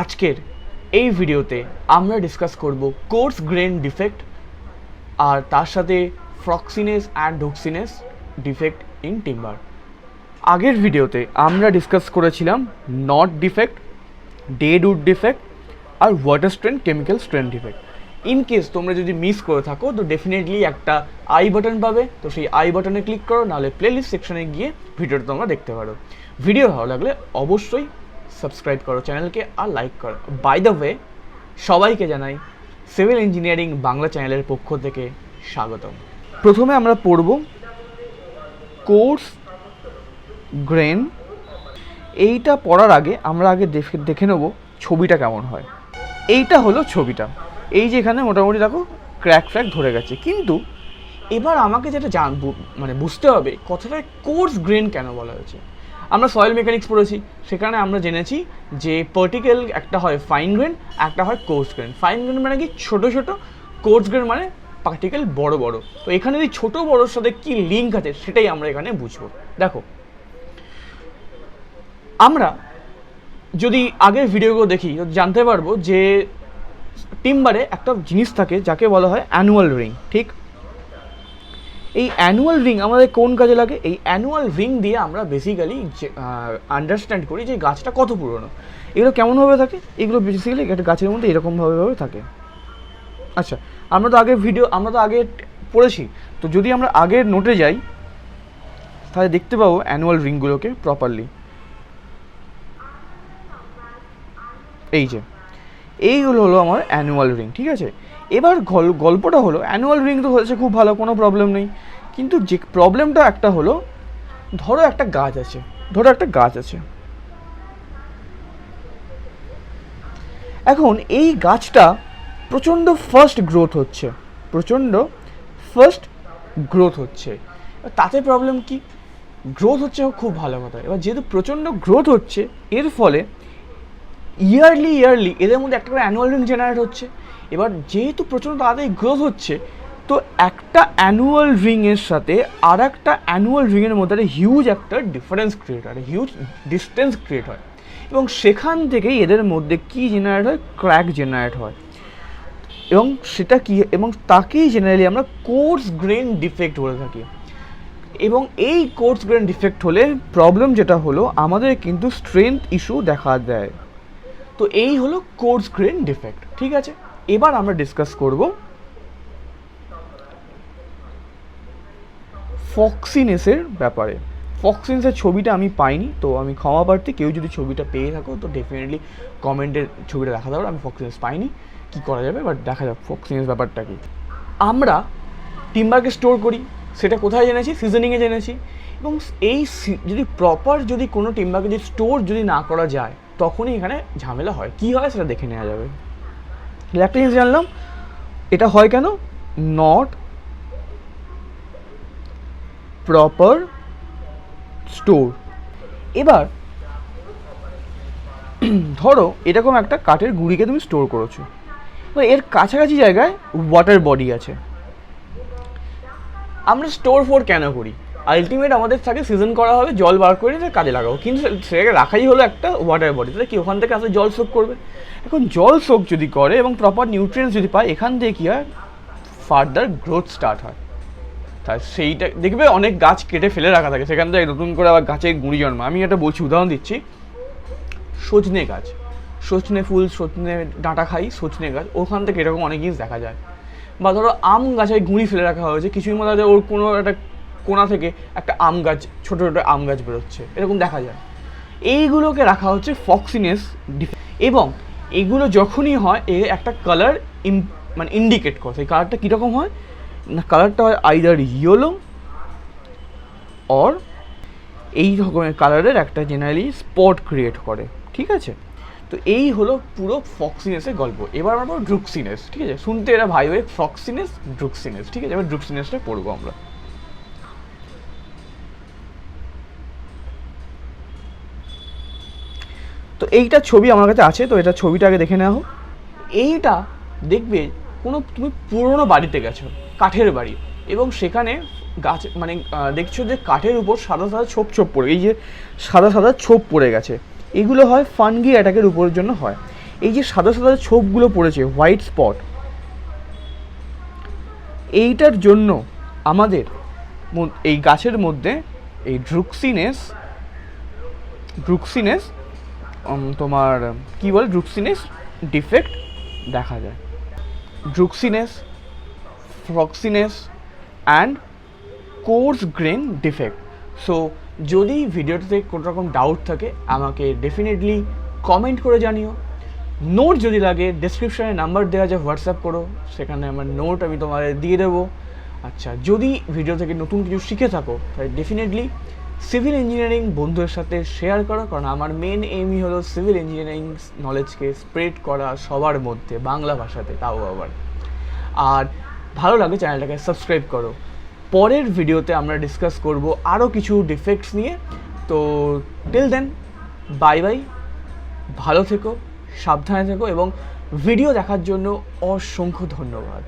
আজকের এই ভিডিওতে আমরা ডিসকাস করব কোর্স গ্রেন ডিফেক্ট আর তার সাথে foxiness and doatiness defect in timber. আগের ভিডিওতে আমরা ডিসকাস করেছিলাম knot defect, dead wood defect আর water stain chemical stain defect. In case তোমরা যদি মিস করে থাকো তো ডেফিনেটলি একটা আই বাটন পাবে, তো সেই আই বাটনে ক্লিক করো, নাহলে প্লেলিস্ট সেকশনে গিয়ে ভিডিওটা তোমরা দেখতে পারো। ভিডিও ভালো লাগলে অবশ্যই সাবস্ক্রাইব করো চ্যানেলকে আর লাইক করো। বাই দ্য ওয়ে, সবাইকে জানাই সিভিল ইঞ্জিনিয়ারিং বাংলা চ্যানেলের পক্ষ থেকে স্বাগতম। প্রথমে আমরা পড়ব কোর্স গ্রেন। এইটা পড়ার আগে আমরা দেখে নেব ছবিটা কেমন হয়। এইটা হলো ছবিটা, এই যে এখানে মোটামুটি দেখো ক্র্যাক ধরে গেছে, কিন্তু এবার আমাকে যেটা বুঝতে হবে কথাটা কোর্স গ্রেন কেন বলা হয়েছে। আমরা সয়েল মেকানিক্স পড়েছি, সেখানে আমরা জেনেছি যে পার্টিকেল একটা হয় ফাইন গ্রেন, একটা হয় কোর্স গ্রেন। ফাইন গ্রেন মানে কি ছোটো ছোটো, কোর্স গ্রেন মানে পার্টিকেল বড় বড়। তো এখানে এই ছোটো বড়োর সাথে কী লিঙ্ক আছে সেটাই আমরা এখানে বুঝবো। দেখো, আমরা যদি আগের ভিডিওগুলো দেখি জানতে পারবো যে টিম্বারে একটা জিনিস থাকে যাকে বলা হয় অ্যানুয়াল রিং। ঠিক, এই অ্যানুয়াল রিং আমাদের কোন কাজে লাগে? এই অ্যানুয়াল রিং দিয়ে আমরা বেসিক্যালি আন্ডারস্ট্যান্ড করি যে গাছটা কত পুরনো। এগুলো কেমনভাবে থাকে? এগুলো বেসিক্যালি একটা গাছের মধ্যে এরকমভাবে থাকে। আচ্ছা, আমরা তো আগে পড়েছি, তো যদি আমরা আগের নোটে যাই তাহলে দেখতে পাবো অ্যানুয়াল রিংগুলোকে প্রপারলি। এইগুলো হলো আমার অ্যানুয়াল রিং, ঠিক আছে। এবার গল্পটা হলো অ্যানুয়াল রিং তো হয়েছে খুব ভালো, কোনো প্রবলেম নেই, কিন্তু যে প্রবলেমটা একটা হলো, ধরো একটা গাছ আছে, এখন এই গাছটা প্রচণ্ড ফাস্ট গ্রোথ হচ্ছে। তাতে প্রবলেম কি? গ্রোথ হচ্ছে খুব ভালো কথা। এবার যেহেতু প্রচণ্ড গ্রোথ হচ্ছে, এর ফলে ইয়ারলি এদের মধ্যে একটা করে অ্যানুয়াল রিং জেনারেট হচ্ছে। এবার যেহেতু প্রচণ্ড তাড়াতাড়ি গ্রোথ হচ্ছে, তো একটা অ্যানুয়াল রিংয়ের সাথে আর একটা অ্যানুয়াল রিংয়ের মধ্যে একটা হিউজ একটা ডিফারেন্স ক্রিয়েট হয়, হিউজ ডিস্টেন্স ক্রিয়েট হয়, এবং সেখান থেকেই এদের মধ্যে কি জেনারেট হয়? ক্র্যাক জেনারেট হয়। এবং সেটা কি, এবং তাকেই জেনারেলি আমরা কোর্স গ্রেন ডিফেক্ট বলে থাকি। এবং এই কোর্স গ্রেন ডিফেক্ট হলে প্রবলেম যেটা হলো, আমাদের কিন্তু স্ট্রেংথ ইস্যু দেখা দেয়। তো এই হলো কোর্স গ্রেন ডিফেক্ট, ঠিক আছে। এবার আমরা ডিসকাস করব ফক্সিনেসের ব্যাপারে। ফক্সিনেসের ছবিটা আমি পাইনি, তো আমি ক্ষমা প্রার্থী। কেউ যদি ছবিটা পেয়ে থাকো তো ডেফিনেটলি কমেন্টের ছবিটা দেখা যাবে। আমি ফক্সিনেস পাইনি, কী করা যাবে, বাট দেখা যাক ফক্সিনেস ব্যাপারটা কি। আমরা টিম্বারকে স্টোর করি, সেটা কোথায় জেনেছি? সিজনিংয়ে জেনেছি। এবং এই যদি কোনো টিম্বারকে যদি স্টোর যদি না করা যায়, তখনই এখানে ঝামেলা হয়। কি হয় সেটা দেখে নেওয়া যাবে। একটা জিনিস জানলাম, এটা হয় কেন? Not proper store. এবার ধরো এরকম একটা কাঠের গুঁড়িকে তুমি স্টোর করেছো, এবার এর কাছাকাছি জায়গায় ওয়াটার বডি আছে। আমরা স্টোর কেন করি? আলটিমেট আমাদের থাকে সিজন করা হবে, জল বার করে কাজে লাগাবো, কিন্তু সেটাকে রাখাই হলো একটা ওয়াটার বডি, তাহলে কি ওখান থেকে আসলে জল সোক করবে। এখন জল সোক যদি করে এবং প্রপার নিউট্রিয়েন্টস যদি পায়, এখান থেকে কী হয়? ফার্দার গ্রোথ স্টার্ট হয়। তাই সেইটা দেখবে অনেক গাছ কেটে ফেলে রাখা থাকে, সেখান থেকে নতুন করে আবার গাছের গুঁড়ি জন্ম। আমি একটা বলছি, উদাহরণ দিচ্ছি, সজনে গাছ, সজনে ফুল, সজনে ডাঁটা খাই, সজনে গাছ, ওখান থেকে এরকম অনেক জিনিস দেখা যায়। বা ধরো আম গাছের গুঁড়ি ফেলে রাখা হয়েছে, কিছুই মধ্যে ওর কোনো একটা কোনা থেকে একটা আম গাছ, ছোটো ছোটো আম গাছ বেরোচ্ছে, এরকম দেখা যায়। এইগুলোকে রাখা হচ্ছে ফক্সিনেস। এবং এগুলো যখনই হয়, একটা কালার ইন্ডিকেট করে। সেই কালারটা কীরকম হয় না, কালারটা হয় আইদার ইয়েলো অর এই রকমের কালারের একটা জেনারেলি স্পট ক্রিয়েট করে, ঠিক আছে। তো এই হলো পুরো ফক্সিনেসের গল্প। এবার আমরা পড়ব ড্রুক্সিনেস, ঠিক আছে। শুনতে এরা ভাই ফক্সিনেস, ড্রুক্সিনেস, ঠিক আছে। এবার ড্রুক্সিনেসটা পড়বো আমরা। তো এইটা ছবি আমার কাছে আছে, তো এটা ছবিটা আগে দেখে নেওয়া হোক। এইটা দেখবে তুমি পুরোনো বাড়িতে গেছো, কাঠের বাড়ি, এবং সেখানে গাছ দেখছো যে কাঠের উপর সাদা ছোপ পড়ে, এই যে সাদা ছোপ পড়ে গেছে, এগুলো হয় ফানগি অ্যাটাকের উপরের জন্য হয়। এই যে সাদা সাদা ছোপগুলো পড়েছে, হোয়াইট স্পট, এইটার জন্য আমাদের এই গাছের মধ্যে এই ড্রুক্সিনেস তোমার কী বলে, ড্রুক্সিনেস ডিফেক্ট দেখা যায়। ড্রুক্সিনেস, foxiness and coarse grain defect. So যদি ভিডিওটাতে কোনো রকম ডাউট থাকে আমাকে ডেফিনেটলি কমেন্ট করে জানিও। নোট যদি লাগে ডেসক্রিপশানে নাম্বার দেওয়া আছে, হোয়াটসঅ্যাপ করো, সেখানে আমার নোট আমি তোমাদের দিয়ে দেবো। আচ্ছা, যদি ভিডিও থেকে নতুন কিছু শিখে থাকো তাহলে ডেফিনেটলি সিভিল ইঞ্জিনিয়ারিং বন্ধুদের সাথে শেয়ার করো, কারণ আমার মেন এইমই হলো সিভিল ইঞ্জিনিয়ারিং নলেজকে স্প্রেড করা সবার মধ্যে, বাংলা ভাষাতে, তাও আবার। আর ভালো লাগে চ্যানেলটাকে সাবস্ক্রাইব করো। পরের ভিডিওতে আমরা ডিসকাস করব আরও কিছু ডিফেক্টস নিয়ে। তো টিল দেন, বাই বাই, ভালো থেকো, সাবধানে থেকো এবং ভিডিও দেখার জন্য অসংখ্য ধন্যবাদ।